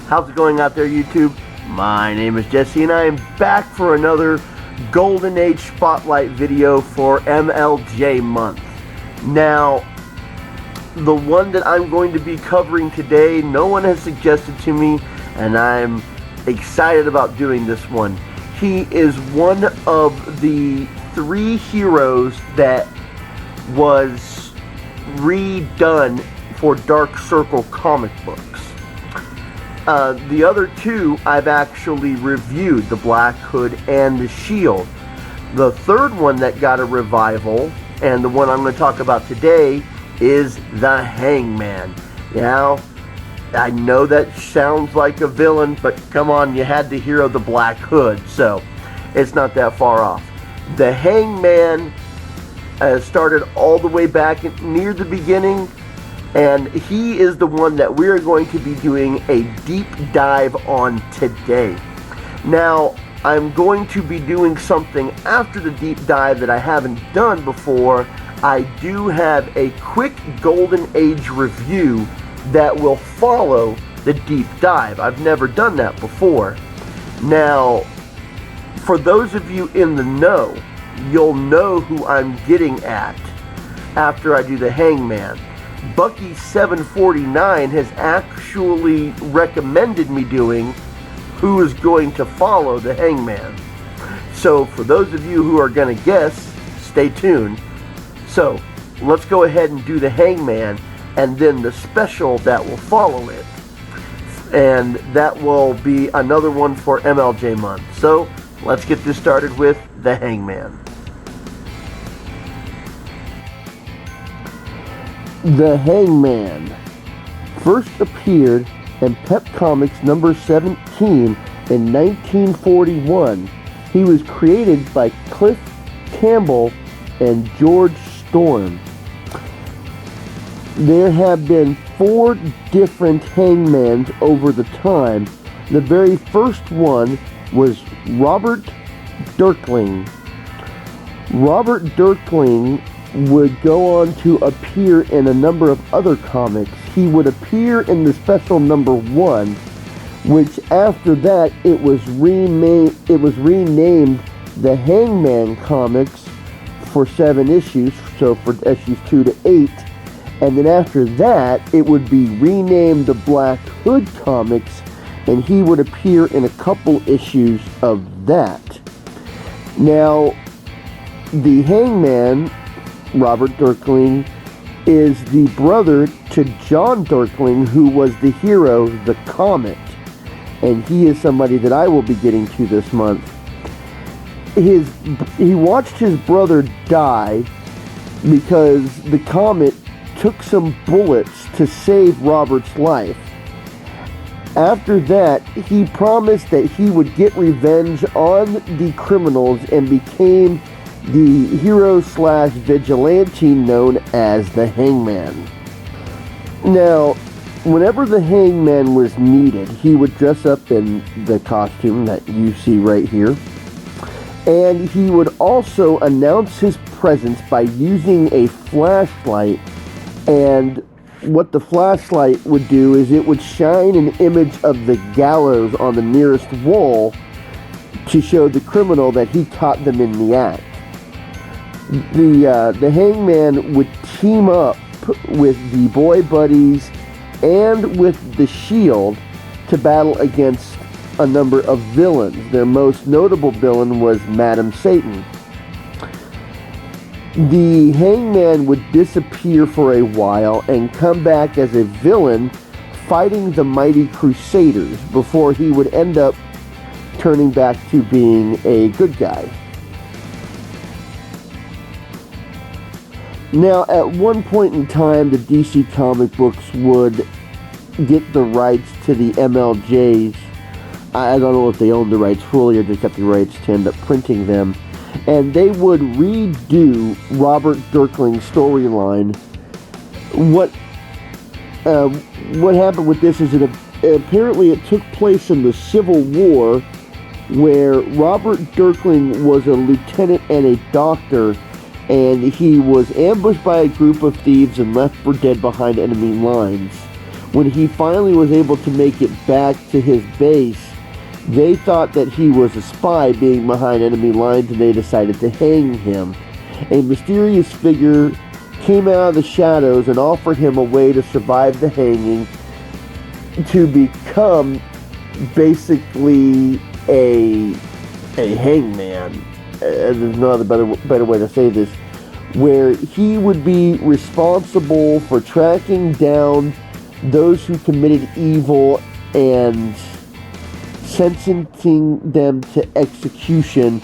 How's it going out there, YouTube? My name is Jesse and I am back for another Golden Age Spotlight video for MLJ month. Now, the one that I'm going to be covering today, no one has suggested to me, and I'm excited about doing this one. He is one of the 3 heroes that was redone for Dark Circle comic books. The other 2 I've actually reviewed, the Black Hood and the Shield. The third one that got a revival, and the one I'm going to talk about today, is the Hangman. Now, I know that sounds like a villain, but come on, you had the hero, the Black Hood, so it's not that far off. The Hangman started all the way back near the beginning, and he is the one that we're going to be doing a deep dive on today. Now, I'm going to be doing something after the deep dive that I haven't done before. I do have a quick Golden Age review that will follow the deep dive. I've never done that before. Now, for those of you in the know, you'll know who I'm getting at after I do the Hangman. Bucky749 has actually recommended me doing who is going to follow the Hangman. So for those of you who are going to guess, stay tuned. So let's go ahead and do the Hangman and then the special that will follow it. And that will be another one for MLJ month. So let's get this started with the Hangman. The Hangman first appeared in Pep Comics number 17 in 1941. He was created by Cliff Campbell and George Storm. There have been 4 different Hangmans over the time. The very first one was Robert Dirkling. Robert Dirkling would go on to appear in a number of other comics. He would appear in the special number 1, which after that it was renamed the Hangman Comics for 7 issues, so for issues 2 to 8. And then after that, it would be renamed the Black Hood Comics, and he would appear in a couple issues of that. Now, the Hangman, Robert Dirkling, is the brother to John Dirkling, who was the hero, the Comet. And he is somebody that I will be getting to this month. He watched his brother die because the Comet took some bullets to save Robert's life. After that, he promised that he would get revenge on the criminals and became the hero/vigilante known as the Hangman. Now, whenever the Hangman was needed, he would dress up in the costume that you see right here. And he would also announce his presence by using a flashlight. And what the flashlight would do is it would shine an image of the gallows on the nearest wall to show the criminal that he caught them in the act. The Hangman would team up with the Boy Buddies and with the Shield to battle against a number of villains. Their most notable villain was Madam Satan. The Hangman would disappear for a while and come back as a villain fighting the Mighty Crusaders before he would end up turning back to being a good guy. Now, at one point in time, the DC comic books would get the rights to the MLJs. I don't know if they owned the rights fully or just got the rights to end up printing them. And they would redo Robert Dirkling's storyline. What happened with this is that apparently it took place in the Civil War, where Robert Dirkling was a lieutenant and a doctor, and he was ambushed by a group of thieves and left for dead behind enemy lines. When he finally was able to make it back to his base, they thought that he was a spy being behind enemy lines, and they decided to hang him. A mysterious figure came out of the shadows and offered him a way to survive the hanging, to become basically a hangman. There's no other better way to say this, where he would be responsible for tracking down those who committed evil and sentencing them to execution,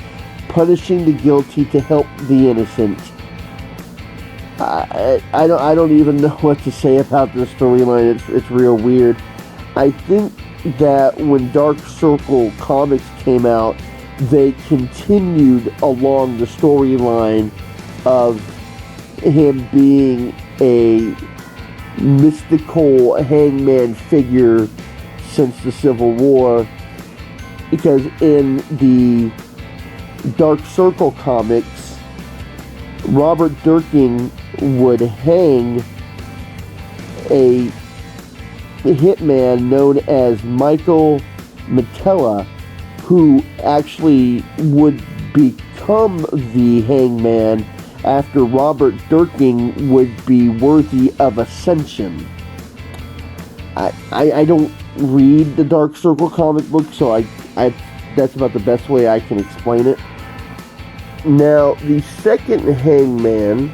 punishing the guilty to help the innocent. I don't even know what to say about this storyline. It's real weird. I think that when Dark Circle Comics came out, they continued along the storyline of him being a mystical hangman figure since the Civil War, because in the Dark Circle comics, Robert Durkin would hang a hitman known as Michael Metella, who actually would become the hangman after Robert Durkin would be worthy of ascension. I don't read the Dark Circle comic book, so I that's about the best way I can explain it. Now, the second hangman,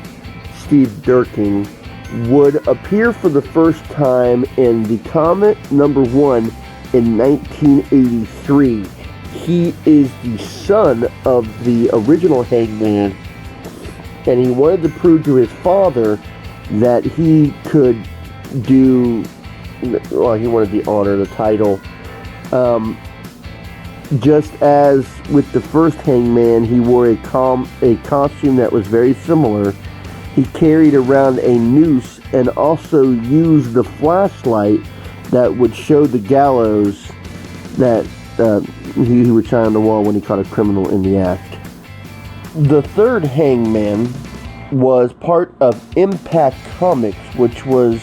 Steve Durkin, would appear for the first time in the comic number 1 in 1983. He is the son of the original hangman, and he wanted to prove to his father that he could do, well, he wanted the honor, the title. Just as with the first hangman, he wore a costume that was very similar. He carried around a noose and also used the flashlight that would show the gallows that he would shine on the wall when he caught a criminal in the act. The third hangman was part of Impact Comics, which was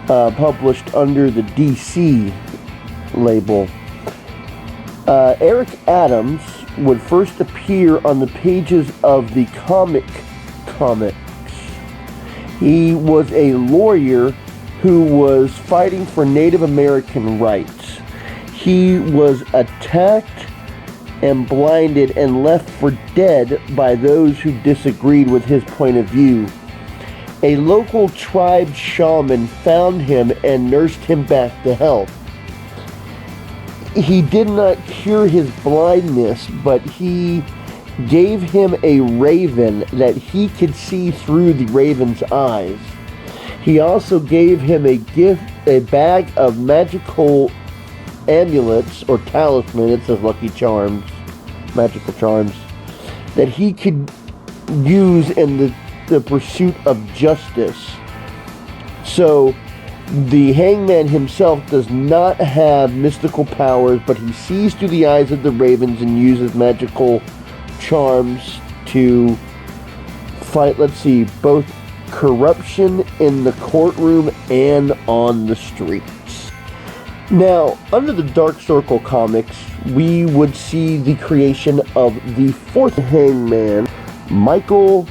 published under the DC label. Eric Adams would first appear on the pages of the comics. He was a lawyer who was fighting for Native American rights. He was attacked and blinded and left for dead by those who disagreed with his point of view. A local tribe shaman found him and nursed him back to health. He did not cure his blindness, but he gave him a raven that he could see through the raven's eyes. He also gave him a gift, a bag of magical amulets or talisman, it says Lucky Charms, magical charms, that he could use in the pursuit of justice. So the hangman himself does not have mystical powers, but he sees through the eyes of the ravens and uses magical charms to fight, both corruption in the courtroom and on the streets. Now, under the Dark Circle comics, we would see the creation of the fourth hangman, Michael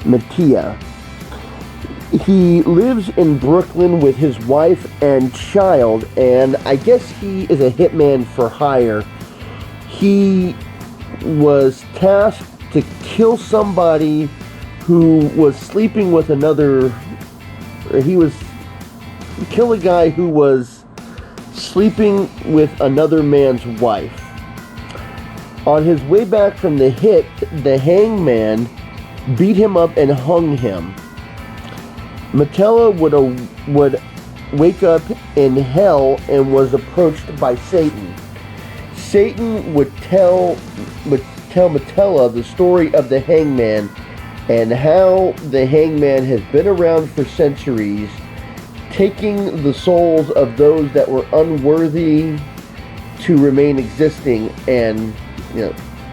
Metella. He lives in Brooklyn with his wife and child, and I guess he is a hitman for hire. He was tasked to kill somebody who was sleeping with kill a guy who was sleeping with another man's wife. On his way back from the hit, the hangman beat him up and hung him. Metella would wake up in hell and was approached by Satan. Satan would tell Metella the story of the hangman and how the hangman has been around for centuries, taking the souls of those that were unworthy to remain existing and,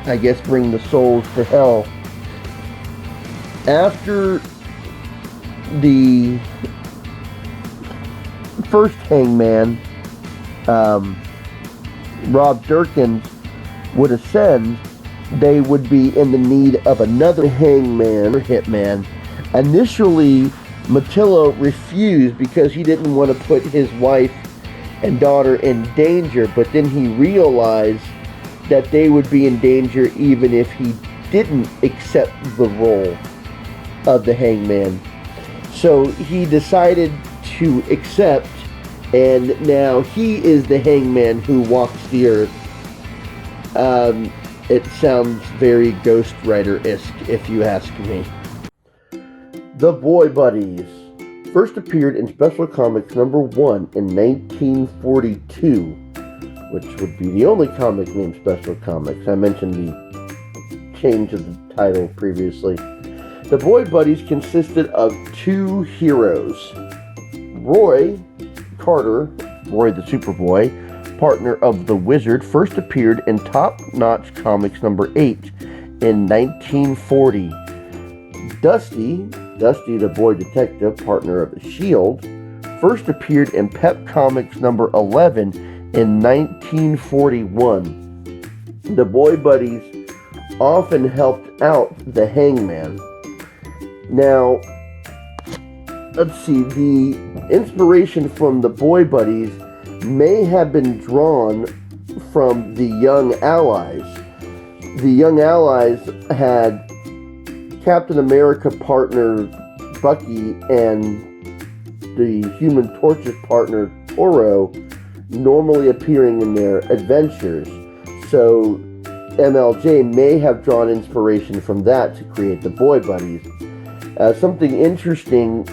I guess bring the souls to hell. After the first Hangman, Rob Durkins, would ascend, they would be in the need of another Hangman or Hitman. Initially, Matillo refused because he didn't want to put his wife and daughter in danger, but then he realized that they would be in danger even if he didn't accept the role of the Hangman. So he decided to accept, and now he is the Hangman who walks the earth. It sounds very Ghost Rider-esque, if you ask me. The Boy Buddies first appeared in Special Comics number 1 in 1942, which would be the only comic named Special Comics. I mentioned the change of the title previously. The Boy Buddies consisted of 2 heroes. Roy Carter, Roy the Superboy, partner of the Wizard, first appeared in Top Notch Comics number 8 in 1940. Dusty the Boy Detective, partner of the Shield, first appeared in Pep Comics number 11 in 1941. The Boy Buddies often helped out the Hangman. Now, let's see, the inspiration from the Boy Buddies may have been drawn from the Young Allies. The Young Allies had Captain America partner Bucky and the Human Torch's partner Toro normally appearing in their adventures. So MLJ may have drawn inspiration from that to create the Boy Buddies. Something interesting,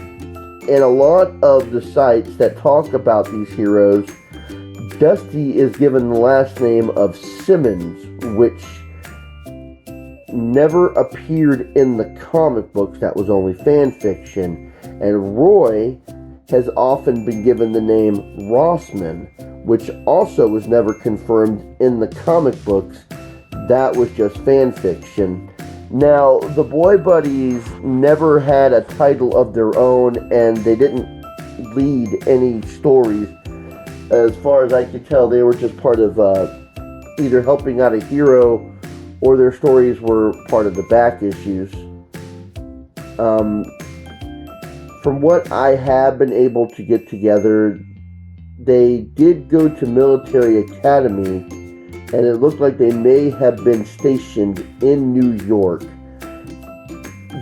in a lot of the sites that talk about these heroes, Dusty is given the last name of Simmons, which never appeared in the comic books. That was only fan fiction. And Roy has often been given the name Rossman, which also was never confirmed in the comic books. That was just fan fiction. Now, the Boy Buddies never had a title of their own, and they didn't lead any stories. As far as I could tell, they were just part of either helping out a hero, or their stories were part of the back issues. From what I have been able to get together, they did go to military academy, and it looked like they may have been stationed in New York.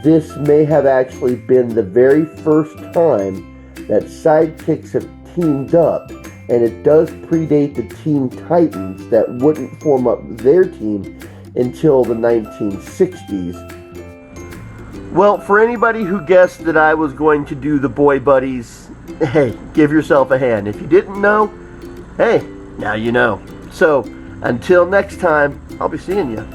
This may have actually been the very first time that sidekicks have teamed up, and it does predate the Teen Titans that wouldn't form up their team until the 1960s. Well, for anybody who guessed that I was going to do the Boy Buddies, hey, give yourself a hand. If you didn't know, hey, now you know. So, until next time, I'll be seeing you.